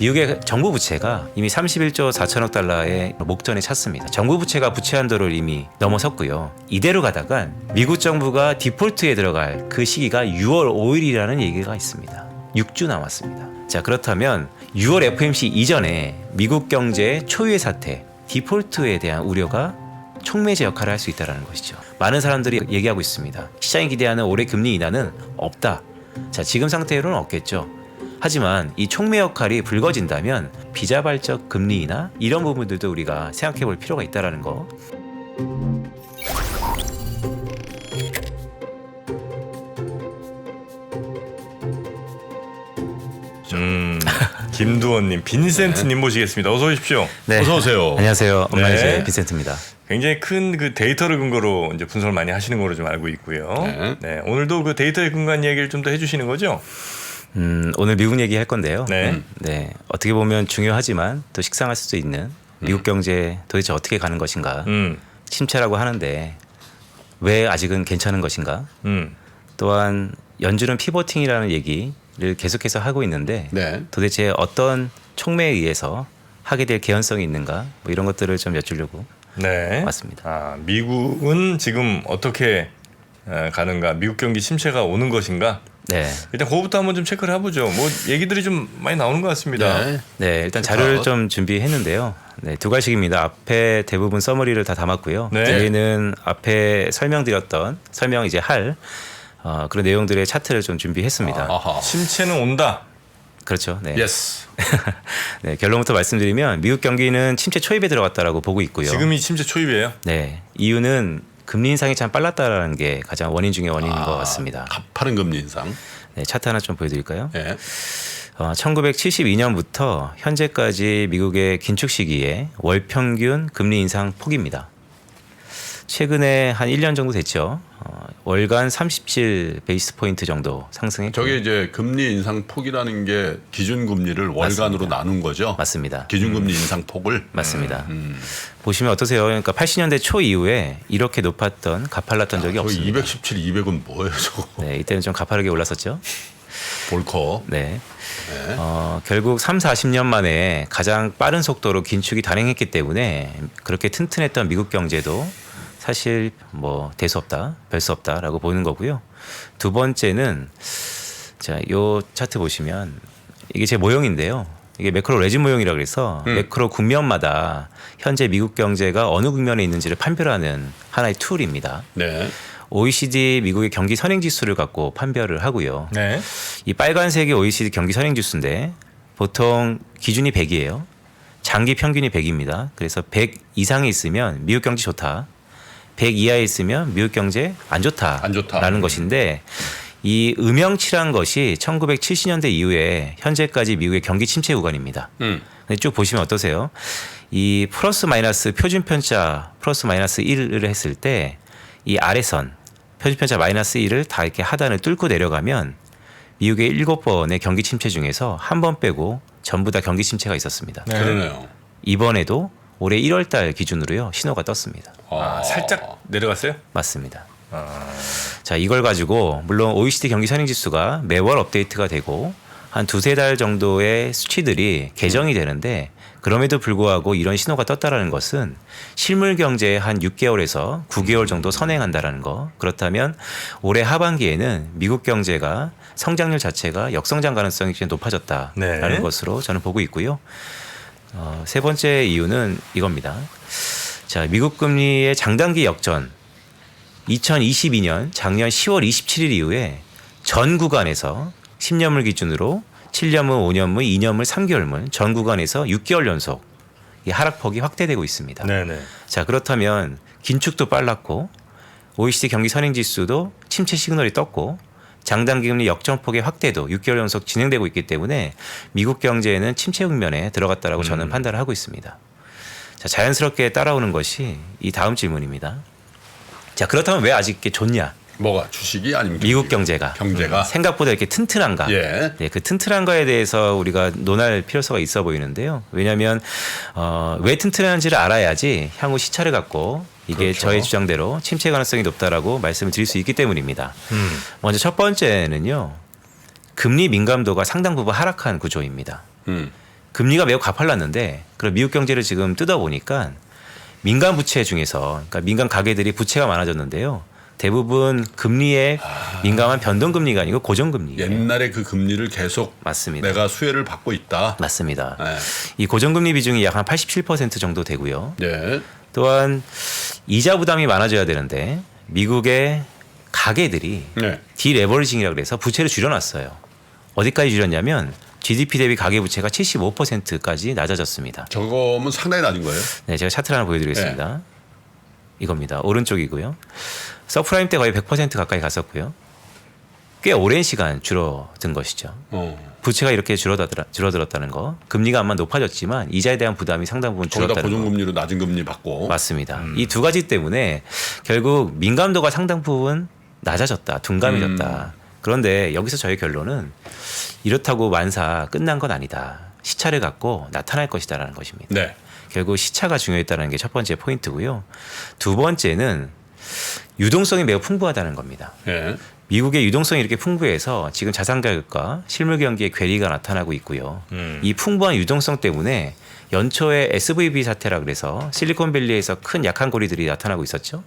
미국의 정부 부채가 이미 31조 4천억 달러의 목전에 찼습니다. 정부 부채가 부채 한도를 이미 넘어섰고요. 이대로 가다간 미국 정부가 디폴트에 들어갈 그 시기가 6월 5일이라는 얘기가 있습니다. 6주 남았습니다. 자, 그렇다면 6월 FOMC 이전에 미국 경제의 초유의 사태, 디폴트에 대한 우려가 촉매제 역할을 할 수 있다는 것이죠. 많은 사람들이 얘기하고 있습니다. 시장이 기대하는 올해 금리 인하는 없다. 자, 지금 상태로는 없겠죠. 하지만 이 촉매 역할이 불거진다면 비자발적 금리 인하 이런 부분들도 우리가 생각해 볼 필요가 있다는 거. 김두원님, 빈센트님 모시겠습니다. 어서 오십시오. 네. 어서 오세요. 안녕하세요. 엄마이제 네. 빈센트입니다. 굉장히 큰 그 데이터를 근거로 이제 분석을 많이 하시는 걸로 좀 알고 있고요. 네. 네, 오늘도 그 데이터에 근거한 얘기를 좀 더 해주시는 거죠? 오늘 미국 얘기 할 건데요. 네. 네, 어떻게 보면 중요하지만 또 식상할 수도 있는 미국 경제 도대체 어떻게 가는 것인가. 침체라고 하는데 왜 아직은 괜찮은 것인가. 또한 연준은 피보팅이라는 얘기를 계속해서 하고 있는데 네. 도대체 어떤 촉매에 의해서 하게 될 개연성이 있는가 뭐 이런 것들을 좀 여쭈려고 네. 왔습니다. 아, 미국은 지금 어떻게 가는가? 미국 경기 침체가 오는 것인가? 네. 일단 그거부터 한번 좀 체크를 해보죠. 뭐 얘기들이 좀 많이 나오는 것 같습니다. 네. 네, 일단 자료를 좀 준비했는데요. 네, 두 가지입니다. 앞에 대부분 서머리를 다 담았고요. 네. 뒤에는 앞에 설명드렸던 설명 이제 할 그런 내용들의 차트를 좀 준비했습니다. 아하. 침체는 온다. 그렇죠. 네. 예스. 네, 결론부터 말씀드리면 미국 경기는 침체 초입에 들어갔다라고 보고 있고요. 지금이 침체 초입이에요. 네, 이유는 금리 인상이 참 빨랐다라는 게 가장 원인 중에 원인인 것 같습니다. 가파른 금리 인상. 네, 차트 하나 좀 보여드릴까요? 예. 1972년부터 현재까지 미국의 긴축 시기에 월 평균 금리 인상 폭입니다. 최근에 한 1년 정도 됐죠. 월간 37 베이스 포인트 정도 상승했고. 저게 이제 금리 인상 폭이라는 게 기준 금리를 월간으로 나눈 거죠. 맞습니다. 기준 금리 인상 폭을. 맞습니다. 보시면 어떠세요? 그러니까 80년대 초 이후에 이렇게 높았던 가팔랐던 적이 거의 없습니다. 217, 200은 뭐예요, 저거? 네, 이때는 좀 가파르게 올랐었죠. 볼커. 네. 네. 결국 3, 40년 만에 가장 빠른 속도로 긴축이 단행했기 때문에 그렇게 튼튼했던 미국 경제도 사실 뭐 대수 없다, 별 수 없다라고 보는 거고요. 두 번째는 자, 요 차트 보시면 이게 제 모형인데요. 이게 매크로 레진 모형이라고 그래서 매크로 국면마다 현재 미국 경제가 어느 국면에 있는지를 판별하는 하나의 툴입니다. 네. OECD 미국의 경기 선행 지수를 갖고 판별을 하고요. 네. 이 빨간색이 OECD 경기 선행 지수인데 보통 기준이 100이에요. 장기 평균이 100입니다. 그래서 100 이상에 있으면 미국 경제 좋다. 100 이하에 있으면 미국 경제 안 좋다라는 것인데 이 음영치란 것이 1970년대 이후에 현재까지 미국의 경기 침체 구간입니다. 근데 쭉 보시면 어떠세요? 이 플러스 마이너스 표준 편차 플러스 마이너스 1을 했을 때 이 아래선 표준 편차 마이너스 1을 다 이렇게 하단을 뚫고 내려가면 미국의 7번의 경기 침체 중에서 한 번 빼고 전부 다 경기 침체가 있었습니다. 네. 그러네요. 이번에도 올해 1월 달 기준으로요. 신호가 떴습니다. 살짝 내려갔어요? 맞습니다. 자, 이걸 가지고 물론 OECD 경기 선행 지수가 매월 업데이트가 되고 한 두세 달 정도의 수치들이 개정이 되는데 그럼에도 불구하고 이런 신호가 떴다라는 것은 실물 경제에 한 6개월에서 9개월 정도 선행한다라는 거. 그렇다면 올해 하반기에는 미국 경제가 성장률 자체가 역성장 가능성이 굉장히 높아졌다라는 네. 것으로 저는 보고 있고요. 세 번째 이유는 이겁니다. 자, 미국 금리의 장단기 역전 2022년 작년 10월 27일 이후에 전 구간에서 10년물 기준으로 7년물, 5년물, 2년물, 3개월물 전 구간에서 6개월 연속 이 하락폭이 확대되고 있습니다. 네네. 자, 그렇다면 긴축도 빨랐고 OECD 경기 선행 지수도 침체 시그널이 떴고 장단기 금리 역전폭의 확대도 6개월 연속 진행되고 있기 때문에 미국 경제에는 침체 국면에 들어갔다라고 저는 판단을 하고 있습니다. 자, 자연스럽게 따라오는 것이 이 다음 질문입니다. 자, 그렇다면 왜 아직 이렇게 좋냐? 뭐가 주식이 아니면 미국 경제가 생각보다 이렇게 튼튼한가? 예. 네, 그 튼튼한가에 대해서 우리가 논할 필요성가 있어 보이는데요. 왜냐하면 왜 튼튼한지를 알아야지 향후 시차를 갖고 이게 그렇죠. 저의 주장대로 침체 가능성이 높다라고 말씀을 드릴 수 있기 때문입니다. 먼저 첫 번째는요. 금리 민감도가 상당 부분 하락한 구조입니다. 금리가 매우 가팔랐는데 그런 미국 경제를 지금 뜯어보니까 민간 부채 중에서 그러니까 민간 가계들이 부채가 많아졌는데요. 대부분 금리에 민감한 변동금리가 아니고 고정금리예요. 옛날에 그 금리를 계속 맞습니다. 내가 수혜를 받고 있다. 맞습니다. 네. 이 고정금리 비중이 약 한 87% 정도 되고요. 네. 또한 이자 부담이 많아져야 되는데 미국의 가계들이 네. 디레버리징이라고 해서 부채를 줄여놨어요. 어디까지 줄였냐면 GDP 대비 가계부채가 75%까지 낮아졌습니다. 저거면 상당히 낮은 거예요. 네, 제가 차트를 하나 보여드리겠습니다. 이겁니다. 오른쪽이고요. 서프라임 때 거의 100% 가까이 갔었고요. 꽤 오랜 시간 줄어든 것이죠. 부채가 이렇게 줄어들었다는 거. 금리가 아마 높아졌지만 이자에 대한 부담이 상당 부분 거기다 줄었다는 거. 고정금리로 낮은 금리 받고. 맞습니다. 이 두 가지 때문에 결국 민감도가 상당 부분 낮아졌다. 둔감해졌다. 그런데 여기서 저의 결론은 이렇다고 만사 끝난 건 아니다. 시차를 갖고 나타날 것이다라는 것입니다. 네. 결국 시차가 중요했다는 게 첫 번째 포인트고요. 두 번째는 유동성이 매우 풍부하다는 겁니다. 네. 미국의 유동성이 이렇게 풍부해서 지금 자산 가격과 실물 경기의 괴리가 나타나고 있고요. 이 풍부한 유동성 때문에 연초에 SVB 사태라 그래서 실리콘밸리에서 큰 약한 고리들이 나타나고 있었죠.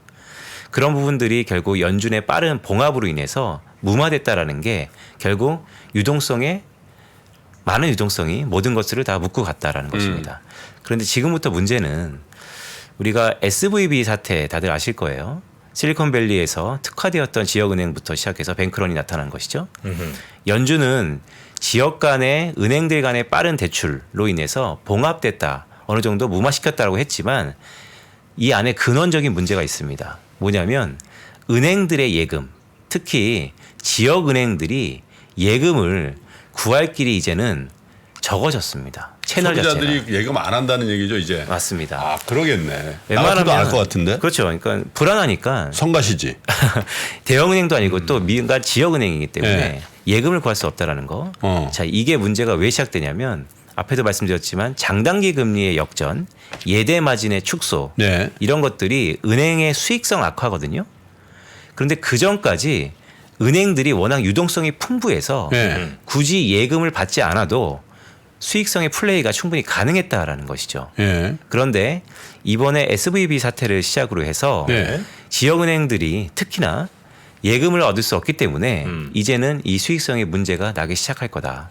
그런 부분들이 결국 연준의 빠른 봉합으로 인해서 무마됐다라는 게 결국 유동성의 많은 유동성이 모든 것들을 다 묶고 갔다라는 것입니다. 그런데 지금부터 문제는 우리가 SVB 사태 다들 아실 거예요. 실리콘밸리에서 특화되었던 지역은행부터 시작해서 뱅크런이 나타난 것이죠. 연준은 지역 간의 은행들 간의 빠른 대출로 인해서 봉합됐다. 어느 정도 무마시켰다고 했지만 이 안에 근원적인 문제가 있습니다. 뭐냐면 은행들의 예금, 특히 지역은행들이 예금을 구할 길이 이제는 적어졌습니다. 채널 소비자들이 자체가. 예금 안 한다는 얘기죠 이제. 맞습니다. 아 그러겠네. 웬만하면- 나도 알 것 같은데. 그렇죠. 그러니까 불안하니까 성가시지. 대형은행도 아니고 또 민간 지역은행이기 때문에 네. 예금을 구할 수 없다라는 거. 자, 이게 문제가 왜 시작되냐면 앞에도 말씀드렸지만 장단기 금리의 역전, 예대 마진의 축소 네. 이런 것들이 은행의 수익성 악화거든요. 그런데 그 전까지 은행들이 워낙 유동성이 풍부해서 네. 굳이 예금을 받지 않아도 수익성의 플레이가 충분히 가능했다라는 것이죠. 예. 그런데 이번에 SVB 사태를 시작으로 해서 네. 지역은행들이 특히나 예금을 얻을 수 없기 때문에 이제는 이 수익성의 문제가 나기 시작할 거다.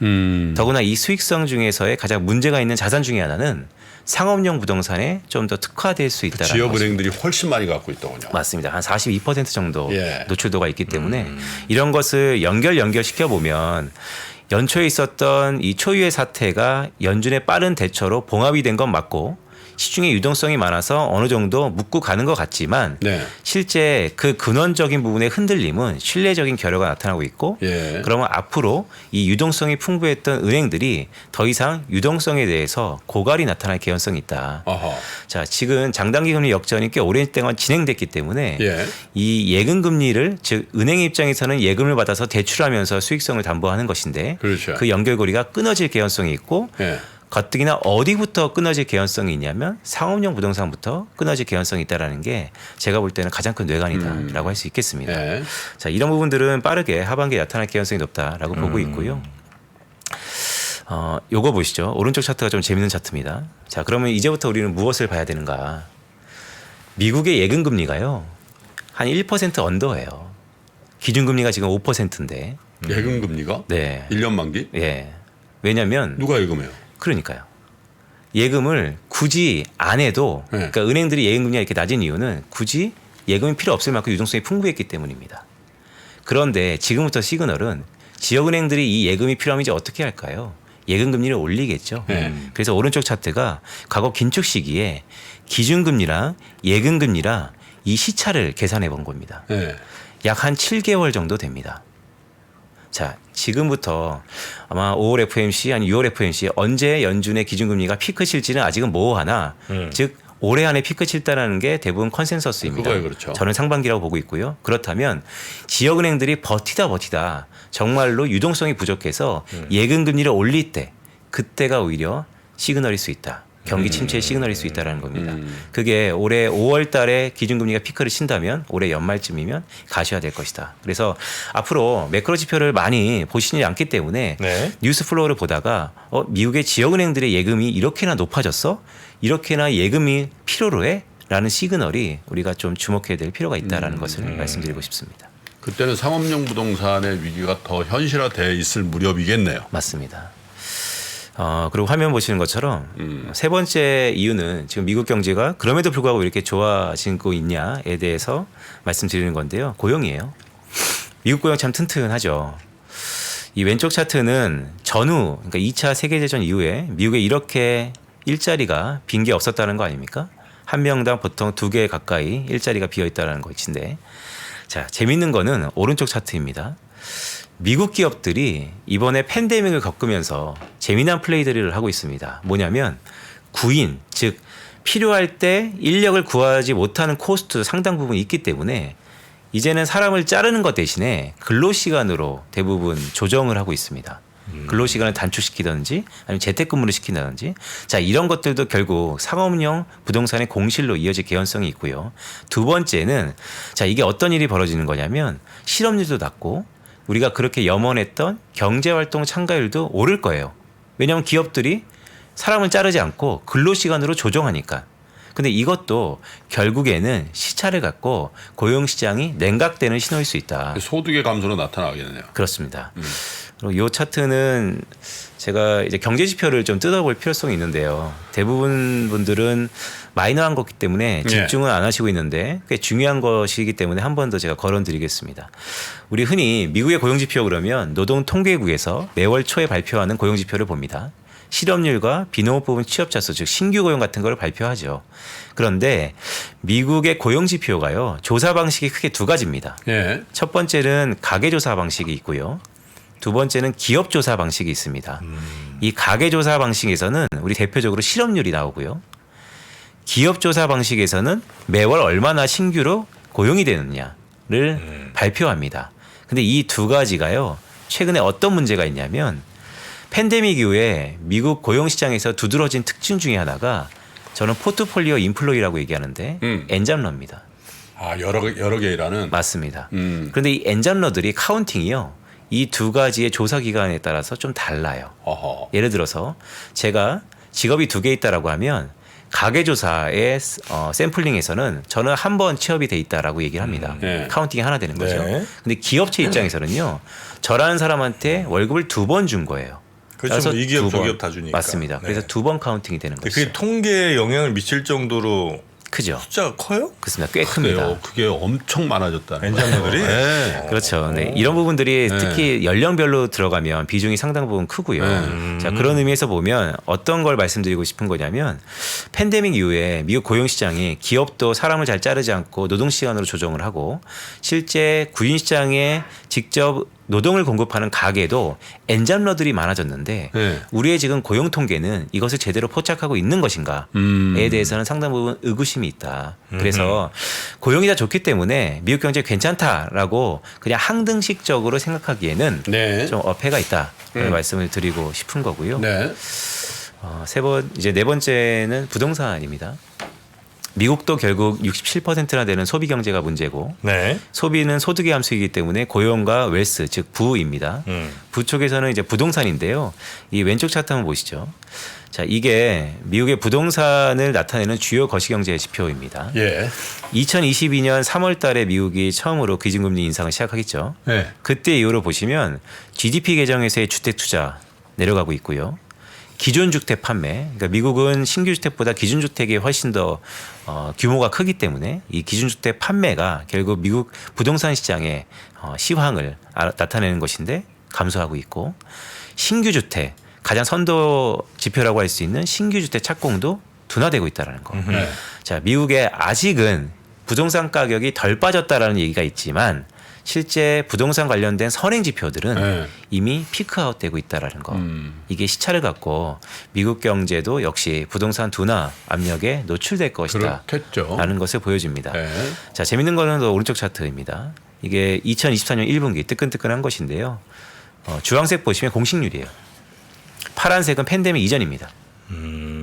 더구나 이 수익성 중에서의 가장 문제가 있는 자산 중에 하나는 상업용 부동산에 좀 더 특화될 수 있다는 것입니다. 지역은행들이 훨씬 많이 갖고 있더군요. 맞습니다. 한 42% 정도 예. 노출도가 있기 때문에 이런 것을 연결시켜 보면 연초에 있었던 이 초유의 사태가 연준의 빠른 대처로 봉합이 된 건 맞고 시중에 유동성이 많아서 어느 정도 묶고 가는 것 같지만 네. 실제 그 근원적인 부분의 흔들림은 신뢰적인 결여가 나타나고 있고 예. 그러면 앞으로 이 유동성이 풍부했던 은행들이 더 이상 유동성에 대해서 고갈이 나타날 개연성이 있다. 어허. 자, 지금 장단기 금리 역전이 꽤 오랜 동안 진행됐기 때문에 예. 이 예금 금리를 즉 은행 입장에서는 예금을 받아서 대출하면서 수익성을 담보하는 것인데 그렇죠. 그 연결고리가 끊어질 개연성이 있고 예. 가뜩이나 어디부터 끊어질 개연성이 있냐면 상업용 부동산부터 끊어질 개연성이 있다라는 게 제가 볼 때는 가장 큰 뇌관이다라고 할 수 있겠습니다. 예. 자, 이런 부분들은 빠르게 하반기에 나타날 개연성이 높다라고 보고 있고요. 요거 보시죠. 오른쪽 차트가 좀 재밌는 차트입니다. 자, 그러면 이제부터 우리는 무엇을 봐야 되는가? 미국의 예금 금리가요. 한 1% 언더예요. 기준금리가 지금 5%인데. 예금 금리가 네. 1년 만기? 예. 왜냐면 누가 예금해요? 그러니까요. 예금을 굳이 안 해도 네. 그러니까 은행들이 예금 금리가 이렇게 낮은 이유는 굳이 예금이 필요 없을 만큼 유동성이 풍부했기 때문입니다. 그런데 지금부터 시그널은 지역은행들이 이 예금이 필요하면 이제 어떻게 할까요? 예금 금리를 올리겠죠. 그래서 오른쪽 차트가 과거 긴축 시기에 기준금리랑 예금 금리랑 이 시차를 계산해 본 겁니다. 예. 약 한 7개월 정도 됩니다. 자, 지금부터 아마 5월 FOMC, 아니 6월 FOMC 언제 연준의 기준금리가 피크 칠지는 아직은 모호하나 즉 올해 안에 피크 칠다라는 게 대부분 컨센서스입니다. 그거예요, 그렇죠. 저는 상반기라고 보고 있고요. 그렇다면 지역은행들이 버티다 정말로 유동성이 부족해서 예금 금리를 올릴 때 그때가 오히려 시그널일 수 있다. 경기 침체의 시그널일 수 있다는 겁니다. 그게 올해 5월 달에 기준금리가 피크를 친다면 올해 연말쯤이면 가셔야될 것이다. 그래서 앞으로 매크로 지표를 많이 보시지 않기 때문에 네. 뉴스 플로우를 보다가 미국의 지역은행들의 예금이 이렇게나 높아졌어? 이렇게나 예금이 필요로 해? 라는 시그널이 우리가 좀 주목해야 될 필요가 있다는 것을 말씀드리고 싶습니다. 그때는 상업용 부동산의 위기가 더 현실화돼 있을 무렵이겠네요. 맞습니다. 그리고 화면 보시는 것처럼 세 번째 이유는 지금 미국 경제가 그럼에도 불구하고 이렇게 좋아지고 있냐에 대해서 말씀드리는 건데요. 고용이에요. 미국 고용 참 튼튼하죠. 이 왼쪽 차트는 전후 그러니까 2차 세계대전 이후에 미국에 이렇게 일자리가 빈 게 없었다는 거 아닙니까? 한 명당 보통 2개 가까이 일자리가 비어 있다는 것인데 자, 재밌는 거는 오른쪽 차트입니다. 미국 기업들이 이번에 팬데믹을 겪으면서 재미난 플레이들을 하고 있습니다. 뭐냐면 구인, 즉 필요할 때 인력을 구하지 못하는 코스트 상당 부분 있기 때문에 이제는 사람을 자르는 것 대신에 근로시간으로 대부분 조정을 하고 있습니다. 근로시간을 단축시키든지 아니면 재택근무를 시킨다든지 자 이런 것들도 결국 상업용 부동산의 공실로 이어질 개연성이 있고요. 두 번째는 자 이게 어떤 일이 벌어지는 거냐면 실업률도 낮고 우리가 그렇게 염원했던 경제활동 참가율도 오를 거예요. 왜냐하면 기업들이 사람을 자르지 않고 근로시간으로 조정하니까. 근데 이것도 결국에는 시차를 갖고 고용시장이 냉각되는 신호일 수 있다. 소득의 감소로 나타나겠네요. 그렇습니다. 그리고 이 차트는 제가 이제 경제 지표를 좀 뜯어볼 필요성이 있는데요. 대부분 분들은 마이너한 거기 때문에 집중은 안 하시고 있는데 꽤 중요한 것이기 때문에 한 번 더 제가 거론드리겠습니다. 우리 흔히 미국의 고용지표 그러면 노동통계국에서 매월 초에 발표하는 고용지표를 봅니다. 실업률과 비농업 부분 취업자 수, 즉 신규 고용 같은 걸 발표하죠. 그런데 미국의 고용 지표가요. 조사 방식이 크게 두 가지입니다. 예. 첫 번째는 가계 조사 방식이 있고요. 두 번째는 기업 조사 방식이 있습니다. 이 가계 조사 방식에서는 우리 대표적으로 실업률이 나오고요. 기업 조사 방식에서는 매월 얼마나 신규로 고용이 되느냐를 발표합니다. 근데 이 두 가지가요. 최근에 어떤 문제가 있냐면 팬데믹 이후에 미국 고용시장에서 두드러진 특징 중에 하나가 저는 포트폴리오 인플로이라고 얘기하는데 엔잡러입니다. 아 여러 개 일하는. 맞습니다. 그런데 이 엔잡러들이 카운팅이요. 이 두 가지의 조사 기간에 따라서 좀 달라요. 어허. 예를 들어서 제가 직업이 2개 있다라고 하면 가계조사의 샘플링에서는 저는 한 번 취업이 돼 있다라고 얘기를 합니다. 네. 카운팅이 하나 되는 거죠. 네. 근데 기업체 입장에서는요. 저라는 사람한테 월급을 2번 준 거예요. 그렇죠. 이 기업 두 저 번. 기업 다 주니까. 맞습니다. 그래서 네. 2번 카운팅이 되는 근데 거죠. 그게 통계에 영향을 미칠 정도로 크죠. 숫자가 커요? 그렇습니다. 꽤 큽니다. 그래요. 그게 엄청 많아졌다. 엔잡러들이? 네. 그렇죠. 네. 이런 부분들이 특히 연령별로 들어가면 비중이 상당 부분 크고요. 자, 그런 의미에서 보면 어떤 걸 말씀드리고 싶은 거냐면 팬데믹 이후에 미국 고용시장이 기업도 사람을 잘 자르지 않고 노동시간으로 조정을 하고 실제 구인시장에 직접 노동을 공급하는 가게도 엔잡러들이 많아졌는데 네. 우리의 지금 고용 통계는 이것을 제대로 포착하고 있는 것인가에 대해서는 상당 부분 의구심이 있다. 그래서 고용이 다 좋기 때문에 미국 경제 괜찮다라고 그냥 항등식적으로 생각하기에는 네. 좀 어폐가 있다. 라는 말씀을 드리고 싶은 거고요. 네. 이제 네 번째는 부동산입니다. 미국도 결국 67%나 되는 소비 경제가 문제고 네. 소비는 소득의 함수이기 때문에 고용과 웰스 즉 부입니다. 부 쪽에서는 이제 부동산인데요. 이 왼쪽 차트 한번 보시죠. 자, 이게 미국의 부동산을 나타내는 주요 거시경제 지표입니다. 예. 2022년 3월 달에 미국이 처음으로 기준금리 인상을 시작하겠죠. 네. 그때 이후로 보시면 GDP 개정에서의 주택 투자 내려가고 있고요. 기존 주택 판매, 그러니까 미국은 신규 주택보다 기준 주택이 훨씬 더 규모가 크기 때문에 이 기준 주택 판매가 결국 미국 부동산 시장의 시황을 나타내는 것인데 감소하고 있고 신규 주택 가장 선도 지표라고 할 수 있는 신규 주택 착공도 둔화되고 있다는 거. 네. 자, 미국에 아직은 부동산 가격이 덜 빠졌다라는 얘기가 있지만 실제 부동산 관련된 선행 지표들은 네. 이미 피크아웃 되고 있다라는 거. 이게 시차를 갖고 미국 경제도 역시 부동산 둔화 압력에 노출될 것이다. 그렇겠죠. 라는 것을 보여줍니다. 네. 자, 재밌는 거는 또 오른쪽 차트입니다. 이게 2024년 1분기 뜨끈뜨끈한 것인데요. 주황색 보시면 공식률이에요. 파란색은 팬데믹 이전입니다.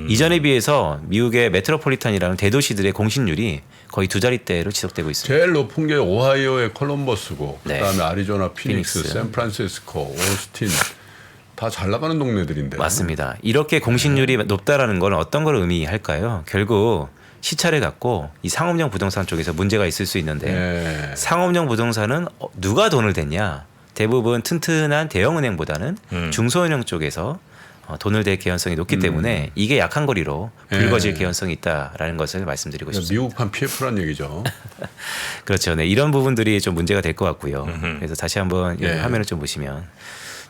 이전에 비해서 미국의 메트로폴리탄이라는 대도시들의 공신률이 거의 두 자릿대로 지속되고 있습니다. 제일 높은 게 오하이오의 콜럼버스고 네. 그다음에 아리조나, 피닉스, 피닉스. 샌프란시스코, 오스틴 다 잘 나가는 동네들인데. 맞습니다. 이렇게 공신률이 높다라는 건 어떤 걸 의미할까요? 결국 시차를 갖고 이 상업용 부동산 쪽에서 문제가 있을 수 있는데 네. 상업용 부동산은 누가 돈을 댔냐? 대부분 튼튼한 대형은행보다는 중소은행 쪽에서 돈을 댈 개연성이 높기 때문에 이게 약한 거리로 불거질 개연성이 있다라는 것을 말씀드리고 싶습니다. 미국판 PF란 얘기죠. 그렇죠. 네, 이런 부분들이 좀 문제가 될 것 같고요. 그래서 다시 한번 이 예. 화면을 좀 보시면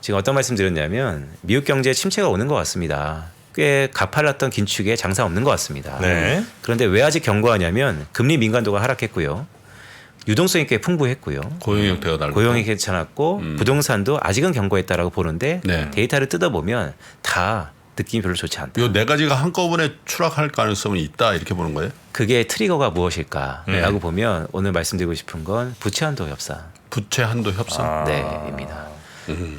지금 어떤 말씀 드렸냐면 미국 경제에 침체가 오는 것 같습니다. 꽤 가팔랐던 긴축에 장사 없는 것 같습니다. 네. 그런데 왜 아직 견고하냐면 금리 민감도가 하락했고요. 유동성이 꽤 풍부했고요. 고용 형태가 다르고. 고용이 괜찮았고 부동산도 아직은 견고했다라고 보는데 네. 데이터를 뜯어보면 다 느낌이 별로 좋지 않다. 이 네 가지가 한꺼번에 추락할 가능성은 있다 이렇게 보는 거예요? 그게 트리거가 무엇일까라고 보면 오늘 말씀드리고 싶은 건 부채 한도 협상. 부채 한도 협상. 네입니다.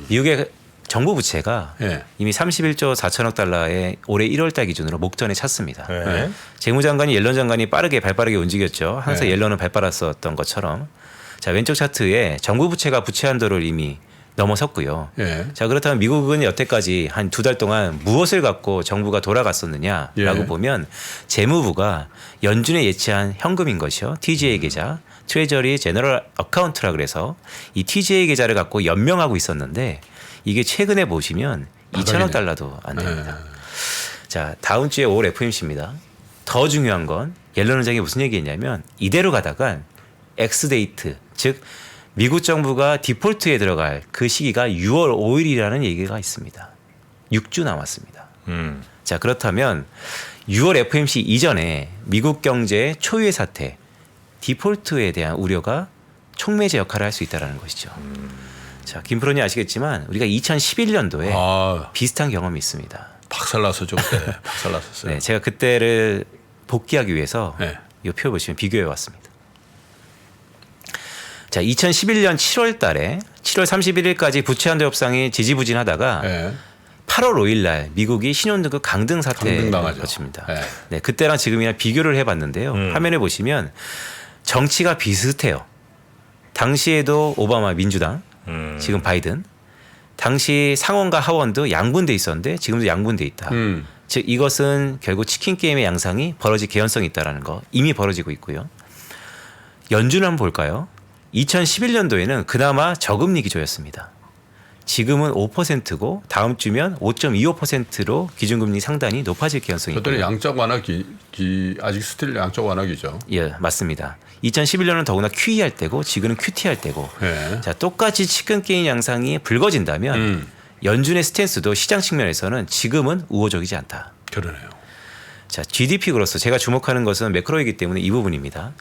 미국의 정부 부채가 예. 이미 31조 4천억 달러에 올해 1월달 기준으로 목전에 찼습니다. 네. 재무장관이 옐런 장관이 빠르게 움직였죠. 항상 네. 옐런은 발빠랐었던 것처럼. 자, 왼쪽 차트에 정부 부채가 부채 한도를 이미 넘어섰고요. 예. 자, 그렇다면 미국은 여태까지 한 두 달 동안 무엇을 갖고 정부가 돌아갔었느냐라고 예. 보면 재무부가 연준에 예치한 현금인 것이요. TGA 계좌, 트레저리 제너럴 어카운트라 그래서 이 TGA 계좌를 갖고 연명하고 있었는데 이게 최근에 보시면 2천억 달러도 안 됩니다. 자, 다음 주에 올 FOMC입니다. 더 중요한 건 옐런 의장이 무슨 얘기했냐면 이대로 가다간 엑스데이트 즉 미국 정부가 디폴트에 들어갈 그 시기가 6월 5일이라는 얘기가 있습니다. 6주 남았습니다. 자, 그렇다면 6월 FOMC 이전에 미국 경제의 초유의 사태 디폴트에 대한 우려가 촉매제 역할을 할 수 있다는 것이죠. 자, 김프로님 아시겠지만 우리가 2011년도에 아, 비슷한 경험이 있습니다. 박살났었죠 그때. 박살났었어요. 네, 제가 그때를 복귀하기 위해서 네. 이 표 보시면 비교해 왔습니다. 자, 2011년 7월 달에 7월 31일까지 부채 한도 협상이 지지부진하다가 예. 8월 5일 날 미국이 신용등급 강등 사태에 강등당하죠. 거칩니다. 네. 네, 그때랑 지금이랑 비교를 해봤는데요. 화면에 보시면 정치가 비슷해요. 당시에도 오바마 민주당, 지금 바이든. 당시 상원과 하원도 양분돼 있었는데 지금도 양분돼 있다. 즉 이것은 결국 치킨 게임의 양상이 벌어질 개연성이 있다라는 거 이미 벌어지고 있고요. 연준 한번 볼까요? 2011년도에는 그나마 저금리 기조였습니다. 지금은 5%고 다음 주면 5.25%로 기준금리 상단이 높아질 개연성이 그때는 있고요. 양적 완화 아직 스틸 양적 완화기죠. 예, 맞습니다. 2011년은 더구나 QE 할 때고 지금은 QT 할 때고. 예. 자, 똑같이 치킨 게임 양상이 불거진다면 연준의 스탠스도 시장 측면에서는 지금은 우호적이지 않다. 그러네요. 자, GDP 그로서 제가 주목하는 것은 매크로이기 때문에 이 부분입니다.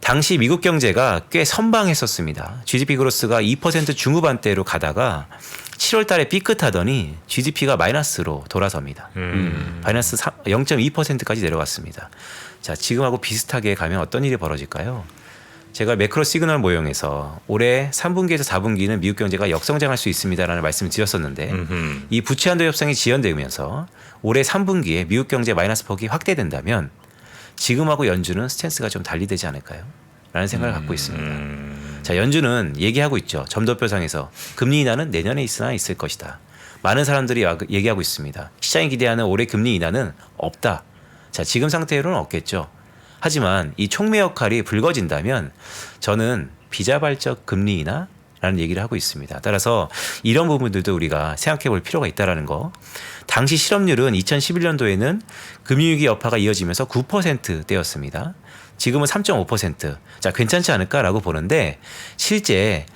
당시 미국 경제가 꽤 선방했었습니다. GDP 그로스가 2% 중후반대로 가다가 7월 달에 삐끗하더니 GDP가 마이너스로 돌아섭니다. 마이너스 0.2%까지 내려갔습니다. 자, 지금하고 비슷하게 가면 어떤 일이 벌어질까요? 제가 매크로 시그널 모형에서 올해 3분기에서 4분기는 미국 경제가 역성장할 수 있습니다라는 말씀을 드렸었는데 이 부채 한도 협상이 지연되면서 올해 3분기에 미국 경제 마이너스 폭이 확대된다면 지금하고 연준은 스탠스가 좀 달리되지 않을까요? 라는 생각을 갖고 있습니다. 자, 연준은 얘기하고 있죠. 점도표상에서 금리 인하는 내년에 있을 것이다. 많은 사람들이 얘기하고 있습니다. 시장이 기대하는 올해 금리 인하는 없다. 자, 지금 상태로는 없겠죠. 하지만 이 촉매 역할이 불거진다면 저는 비자발적 금리 인하라는 얘기를 하고 있습니다. 따라서 이런 부분들도 우리가 생각해 볼 필요가 있다는 거. 당시 실업률은 2011년도에는 금융위기 여파가 이어지면서 9%대였습니다. 지금은 3.5%. 자, 괜찮지 않을까라고 보는데 실제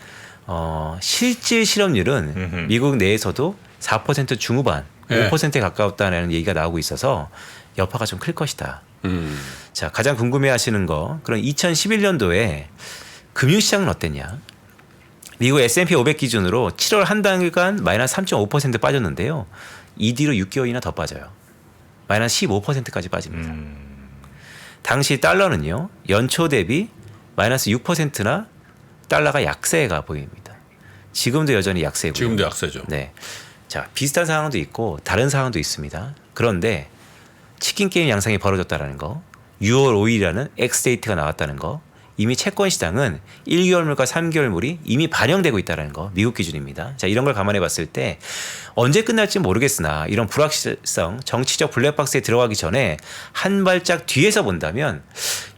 실질실업률은 미국 내에서도 4% 중후반, 네. 5%에 가까웠다는 얘기가 나오고 있어서 여파가 좀 클 것이다. 자, 가장 궁금해하시는 거, 그럼 2011년도에 금융시장은 어땠냐? 미국 S&P 500 기준으로 7월 한 달간 마이너스 3.5% 빠졌는데요. 이 뒤로 6개월이나 더 빠져요. 마이너스 15%까지 빠집니다. 당시 달러는요, 연초 대비 마이너스 6%나 달러가 약세가 보입니다. 지금도 여전히 약세고요. 지금도 약세죠. 네. 자, 비슷한 상황도 있고 다른 상황도 있습니다. 그런데 치킨 게임 양상이 벌어졌다라는 거, 6월 5일이라는 엑스데이트가 나왔다는 거, 이미 채권 시장은 1개월물과 3개월물이 이미 반영되고 있다는 거, 미국 기준입니다. 자, 이런 걸 감안해 봤을 때 언제 끝날지 모르겠으나 이런 불확실성, 정치적 블랙박스에 들어가기 전에 한 발짝 뒤에서 본다면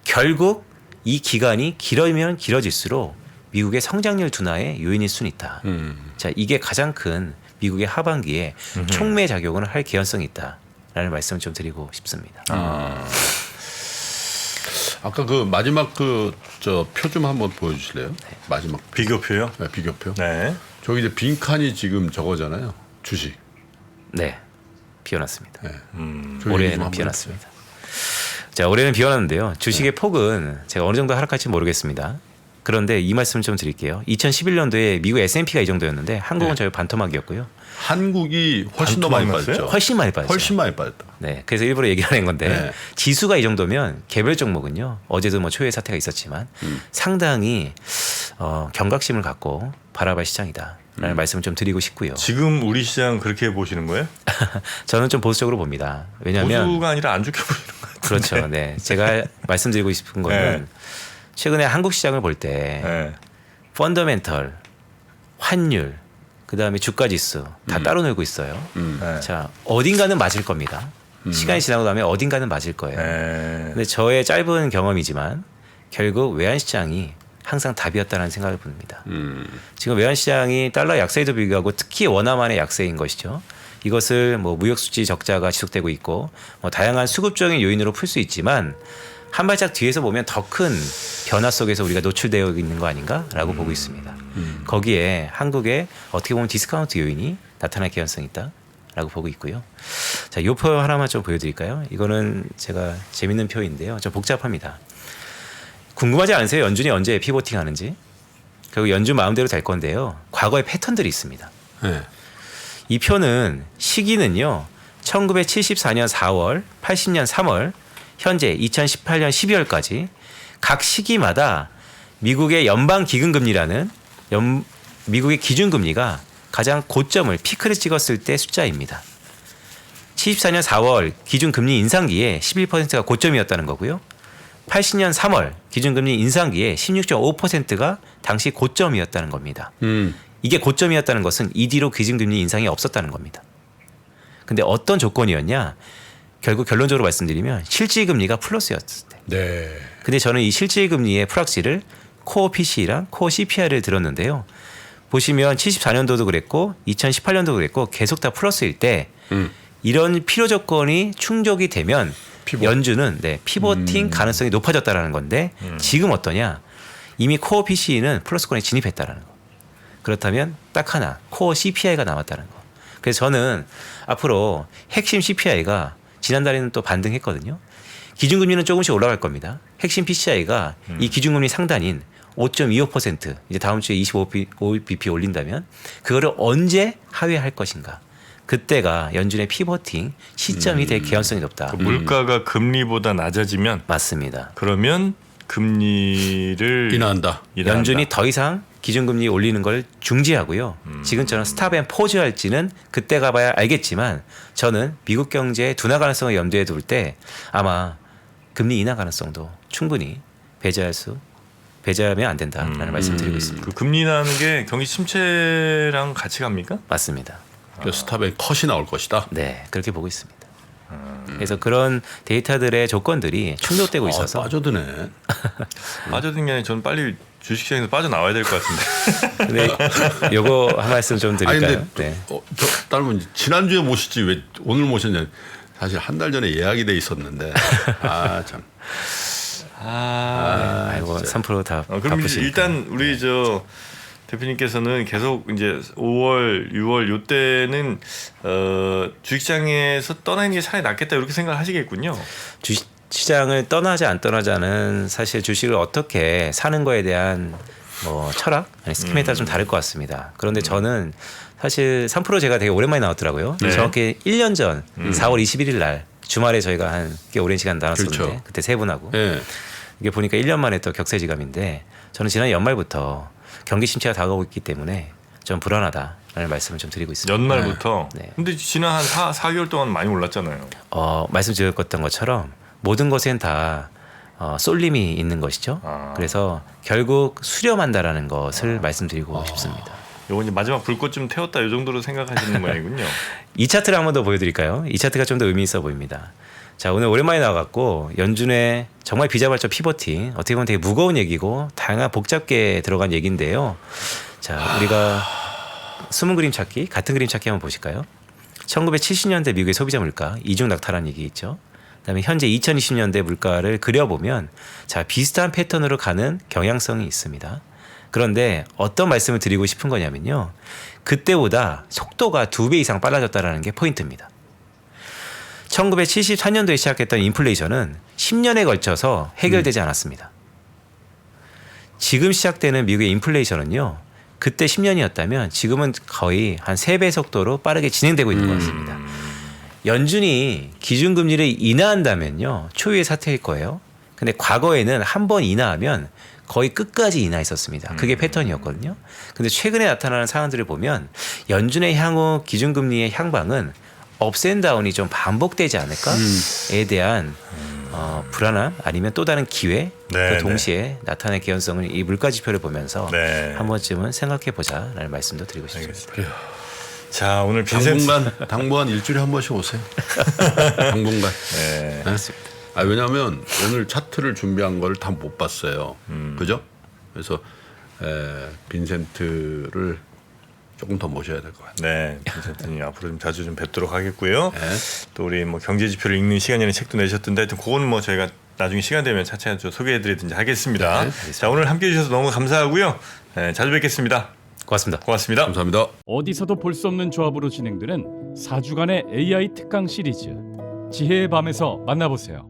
결국 이 기간이 길어지면 길어질수록 미국의 성장률 둔화의 요인일 수는 있다. 자, 이게 가장 큰 미국의 하반기에 촉매 작용을 할 개연성이 있다라는 말씀을 좀 드리고 싶습니다. 아까 그 마지막 그 저 표 좀 한번 보여주실래요? 마지막 비교표요? 네, 비교표. 네. 저기 이제 빈칸이 지금 저거잖아요. 주식. 네, 비워놨습니다. 네. 저기 좀 올해는 한번 비워놨습니다. 자, 올해는 비워놨는데요. 주식의 폭은 제가 어느 정도 하락할지 모르겠습니다. 그런데 이 말씀을 좀 드릴게요. 2011년도에 미국 S&P가 이 정도였는데 한국은 저희 반토막이었고요. 한국이 훨씬 더 많이 반토막 빠졌죠. 훨씬 많이 빠졌죠. 훨씬 많이 빠졌다. 네, 그래서 일부러 얘기하는 건데 네. 지수가 이 정도면 개별 종목은요. 어제도 뭐 초유의 사태가 있었지만 상당히 경각심을 갖고 바라볼 시장이다라는 말씀을 좀 드리고 싶고요. 지금 우리 시장 그렇게 보시는 거예요? 저는 좀 보수적으로 봅니다. 왜냐하면 보수가 아니라 안 좋게 보시는 것 같아요. 그렇죠. 네, 제가 말씀드리고 싶은 거는 네. 최근에 한국 시장을 볼 때 네. 펀더멘털, 환율, 그다음에 주가 지수 다 따로 놀고 있어요. 네. 자, 어딘가는 맞을 겁니다. 시간이 지나고 나면 어딘가는 맞을 거예요. 네. 근데 저의 짧은 경험이지만 결국 외환 시장이 항상 답이었다는 생각을 봅니다. 지금 외환 시장이 달러 약세에도 불구하고 특히 원화만의 약세인 것이죠. 이것을 뭐 무역 수지 적자가 지속되고 있고 뭐 다양한 수급적인 요인으로 풀 수 있지만 한 발짝 뒤에서 보면 더 큰 변화 속에서 우리가 노출되어 있는 거 아닌가라고 보고 있습니다. 거기에 한국의 어떻게 보면 디스카운트 요인이 나타날 개연성이 있다라고 보고 있고요. 자, 이 표 하나만 좀 보여드릴까요? 이거는 제가 재밌는 표인데요. 좀 복잡합니다. 궁금하지 않으세요? 연준이 언제 피보팅 하는지? 결국 연준 마음대로 될 건데요. 과거의 패턴들이 있습니다. 네. 이 표는 시기는요. 1974년 4월, 80년 3월, 현재 2018년 12월까지 각 시기마다 미국의 연방기금금리라는 미국의 기준금리가 가장 고점을 피크를 찍었을 때 숫자입니다. 74년 4월 기준금리 인상기에 11%가 고점이었다는 거고요. 80년 3월 기준금리 인상기에 16.5%가 당시 고점이었다는 겁니다. 이게 고점이었다는 것은 이 뒤로 기준금리 인상이 없었다는 겁니다. 근데 어떤 조건이었냐? 결국 결론적으로 말씀드리면 실질금리가 플러스였을 때. 네. 근데 저는 이 실질금리의 풀악시를 코어 PC랑 코어 CPI를 들었는데요. 보시면 74년도도 그랬고 2018년도 그랬고 계속 다 플러스일 때 이런 필요 조건이 충족이 되면 피봇. 연준은 피보팅 가능성이 높아졌다라는 건데 지금 어떠냐? 이미 코어 PC는 플러스권에 진입했다라는 거. 그렇다면 딱 하나 코어 CPI가 남았다는 거. 그래서 저는 앞으로 핵심 CPI가 지난달에는 또 반등했거든요. 기준금리는 조금씩 올라갈 겁니다. 핵심 PCI가 이 기준금리 상단인 5.25% 이제 다음 주에 25bp 올린다면 그거를 언제 하회할 것인가. 그때가 연준의 피보팅 시점이 될 개연성이 높다. 물가가 금리보다 낮아지면 맞습니다. 그러면 금리를 인하한다. 연준이 더 이상 기준금리 올리는 걸 중지하고요. 지금처럼 스탑앤포즈 할지는 그때 가봐야 알겠지만 저는 미국 경제의 둔화 가능성을 염두에 둘 때 아마 금리 인하 가능성도 충분히 배제하면 안 된다라는 말씀을 드리고 있습니다. 그 금리 나는 게 경기 침체랑 같이 갑니까? 맞습니다. 그 스탑의 컷이 나올 것이다. 네, 그렇게 보고 있습니다. 그래서 그런 데이터들의 조건들이 충족되고 있어서 빠져드네. 빠져든 게 아니라 저는 빨리 주식시장에서 빠져나와야 될 것 같은데. 근데 요거 한 말씀 좀 아니 드릴까요? 근데 네. 저 다른 지난주에 모시지 왜 오늘 모셨냐? 사실 한 달 전에 예약이 돼 있었는데 아 참. 아이고 3%다 그럼 바쁘시니까. 일단 우리 저 대표님께서는 계속 이제 5월, 6월 요 때는 주식시장에서 떠나는 게 차라리 낫겠다 이렇게 생각을 하시겠군요. 주식 시장을 떠나지 안 떠나자는 사실 주식을 어떻게 사는 거에 대한 뭐 철학 아니 스킴에 따라 좀 다를 것 같습니다. 그런데 저는 사실 3% 제가 되게 오랜만에 나왔더라고요. 네. 정확히 1년 전 4월 21일 날 주말에 저희가 한 꽤 오랜 시간 나눴었는데 그렇죠. 그때 세 분하고 예. 이게 보니까 1년 만에 또 격세지감인데 저는 지난 연말부터 경기 침체가 다가오고 있기 때문에 좀 불안하다 라는 말씀을 좀 드리고 있습니다. 연말부터. 네. 근데 지난 한 4개월 동안 많이 올랐잖아요. 말씀드렸던 것처럼 모든 것엔 다 쏠림이 있는 것이죠. 아. 그래서 결국 수렴한다라는 것을 말씀드리고 싶습니다. 요거 이제 마지막 불꽃 좀 태웠다 이 정도로 생각하시는 모양이군요. 이 차트를 한 번 더 보여드릴까요? 이 차트가 좀 더 의미 있어 보입니다. 자, 오늘 오랜만에 나와갖고 연준의 정말 비자발적 피보팅, 어떻게 보면 되게 무거운 얘기고 다양한 복잡게 들어간 얘기인데요. 자, 우리가 숨은 그림 찾기, 같은 그림 찾기 한번 보실까요? 1970년대 미국의 소비자 물가 이중 낙타라는 얘기 있죠. 그다음에 현재 2020년대 물가를 그려보면 자, 비슷한 패턴으로 가는 경향성이 있습니다. 그런데 어떤 말씀을 드리고 싶은 거냐면요. 그때보다 속도가 2배 이상 빨라졌다는 게 포인트입니다. 1974년도에 시작했던 인플레이션은 10년에 걸쳐서 해결되지 않았습니다. 지금 시작되는 미국의 인플레이션은요. 그때 10년이었다면 지금은 거의 한 3배 속도로 빠르게 진행되고 있는 것 같습니다. 연준이 기준금리를 인하한다면요. 초유의 사태일 거예요. 근데 과거에는 한 번 인하하면 거의 끝까지 인하했었습니다. 그게 패턴이었거든요. 근데 최근에 나타나는 상황들을 보면 연준의 향후 기준금리의 향방은 업앤다운이 좀 반복되지 않을까에 대한 불안함 아니면 또 다른 기회 네, 그 동시에 나타날 개연성을 이 물가 지표를 보면서 네. 한 번쯤은 생각해 보자라는 말씀도 드리고 싶습니다. 자, 오늘 빈센트. 당분간 일주일에 한 번씩 오세요. 당분간. 네. 네? 왜냐하면 오늘 차트를 준비한 걸 다 못 봤어요. 그죠? 그래서 빈센트를 조금 더 모셔야 될 것 같아요. 네, 빈센트님 앞으로 좀 자주 좀 뵙도록 하겠고요. 네. 또 우리 뭐 경제 지표를 읽는 시간이라는 책도 내셨던데 하여튼 그거는 뭐 저희가 나중에 시간 되면 차차 좀 소개해드리든지 하겠습니다. 네, 자, 오늘 함께해 주셔서 너무 감사하고요. 네, 자주 뵙겠습니다. 고맙습니다. 고맙습니다. 감사합니다. 어디서도 볼 수 없는 조합으로 진행되는 4주간의 AI 특강 시리즈 지혜의 밤에서 만나보세요.